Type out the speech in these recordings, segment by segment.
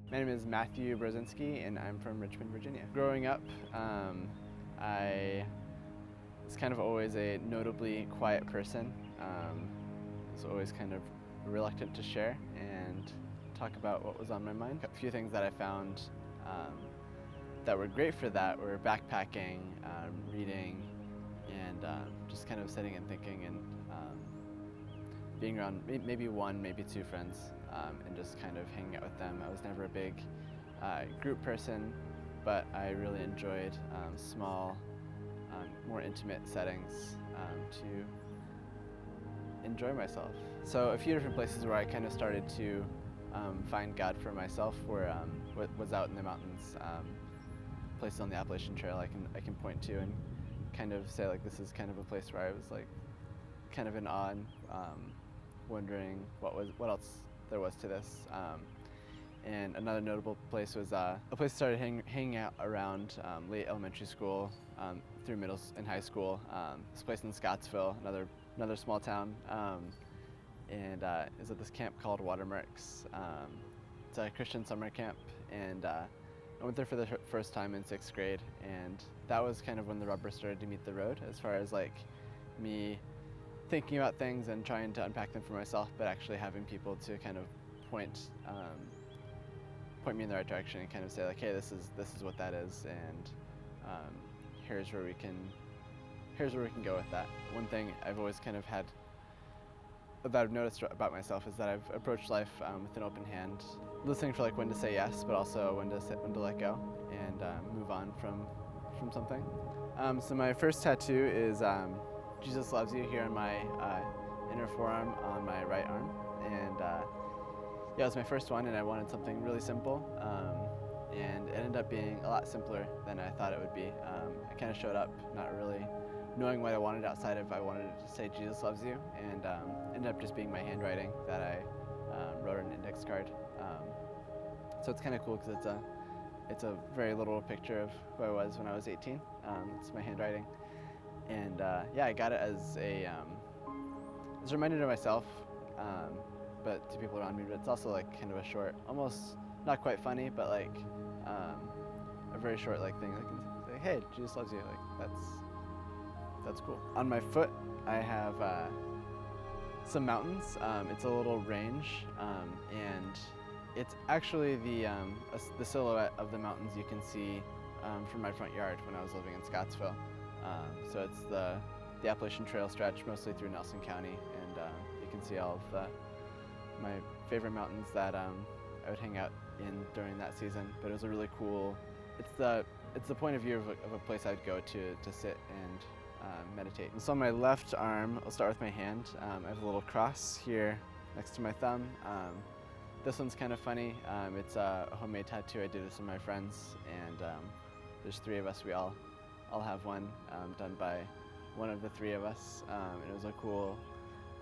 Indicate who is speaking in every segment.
Speaker 1: My name is Matthew Brzezinski and I'm from Richmond, Virginia. Growing up, I was kind of always a notably quiet person. Was always kind of reluctant to share and talk about what was on my mind. A few things that I found that were great for that were backpacking, reading, and just kind of sitting and thinking and being around maybe one, maybe two friends and just kind of hanging out with them. I was never a big group person, but I really enjoyed small, more intimate settings to enjoy myself. So a few different places where I kind of started to find God for myself were was out in the mountains, places on the Appalachian Trail I can point to and kind of say like this is kind of a place where I was like kind of in awe and wondering what else there was to this. And another notable place was a place I started hanging out around late elementary school through middle and high school. This place in Scottsville, another small town, and is at this camp called Watermarks. It's a Christian summer camp, and I went there for the first time in 6th grade, and that was kind of when the rubber started to meet the road as far as like me thinking about things and trying to unpack them for myself, but actually having people to kind of point me in the right direction and kind of say like, hey, this is what that is, and here's where we can go with that. One thing I've always kind of had that I've noticed about myself is that I've approached life with an open hand, listening for like when to say yes, but also when to let go and move on from something. So my first tattoo is Jesus Loves You here on my inner forearm on my right arm, and yeah, it was my first one, and I wanted something really simple, and it ended up being a lot simpler than I thought it would be. I kind of showed up not really knowing what I wanted outside of I wanted it to say Jesus loves you, and ended up just being my handwriting that I wrote on an index card. So it's kind of cool because it's a very literal picture of who I was when I was 18. It's my handwriting, and yeah, I got it as a reminder to myself, but to people around me. But it's also like kind of a short, almost not quite funny, but like a very short like thing. Like, say, hey, Jesus loves you. Like that's cool. On my foot, I have some mountains. It's a little range, and it's actually the silhouette of the mountains you can see from my front yard when I was living in Scottsville. So it's the Appalachian Trail stretch mostly through Nelson County, and you can see all of my favorite mountains that I would hang out in during that season. But it was a really cool. It's the point of view of a place I'd go to sit and meditate. And so on my left arm, I'll start with my hand. I have a little cross here next to my thumb. This one's kind of funny. It's a homemade tattoo I did with some of my friends, and there's 3 of us. We all have one done by one of the 3 of us. And it was a cool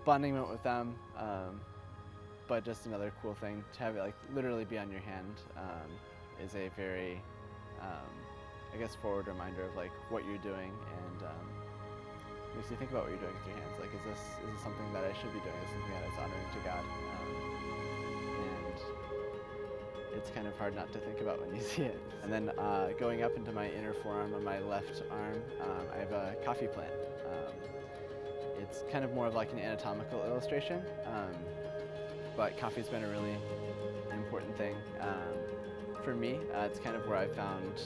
Speaker 1: bonding moment with them. But just another cool thing to have it like literally be on your hand is a very, I guess, forward reminder of like what you're doing, and makes you think about what you're doing with your hands. Like, is this something that I should be doing? Is something that is honoring to God? And it's kind of hard not to think about when you see it. And then going up into my inner forearm on my left arm, I have a coffee plant. It's kind of more of like an anatomical illustration, but coffee's been a really important thing for me. It's kind of where I found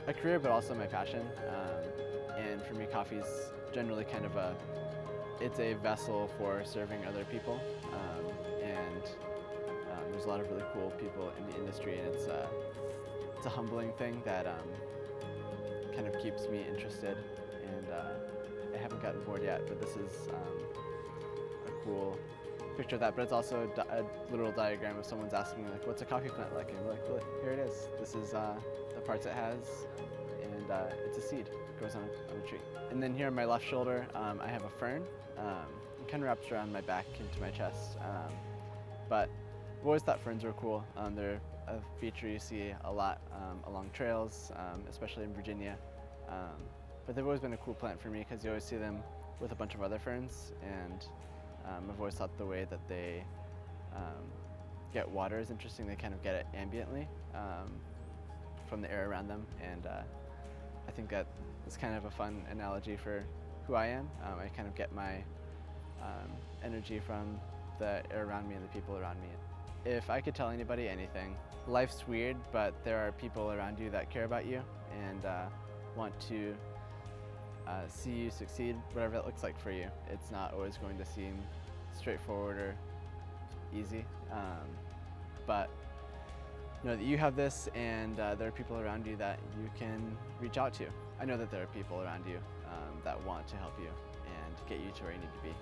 Speaker 1: a career, but also my passion. And for me, coffee's generally kind of it's a vessel for serving other people. And there's a lot of really cool people in the industry, and it's a humbling thing that kind of keeps me interested. And I haven't gotten bored yet, but this is a cool picture of that. But it's also a literal diagram of someone's asking me like, what's a coffee plant like? And we're like, look, here it is. This is the parts it has, and it's a seed. It grows on a tree. And then here on my left shoulder, I have a fern. It kind of wraps around my back into my chest. But I've always thought ferns were cool. They're a feature you see a lot along trails, especially in Virginia. But they've always been a cool plant for me because you always see them with a bunch of other ferns, and I've always thought the way that they get water is interesting. They kind of get it ambiently from the air around them, and I think that is kind of a fun analogy for who I am. I kind of get my energy from the air around me and the people around me. If I could tell anybody anything, life's weird, but there are people around you that care about you and want to see you succeed, whatever that looks like for you. It's not always going to seem straightforward or easy, but know that you have this, and there are people around you that you can reach out to. I know that there are people around you that want to help you and get you to where you need to be.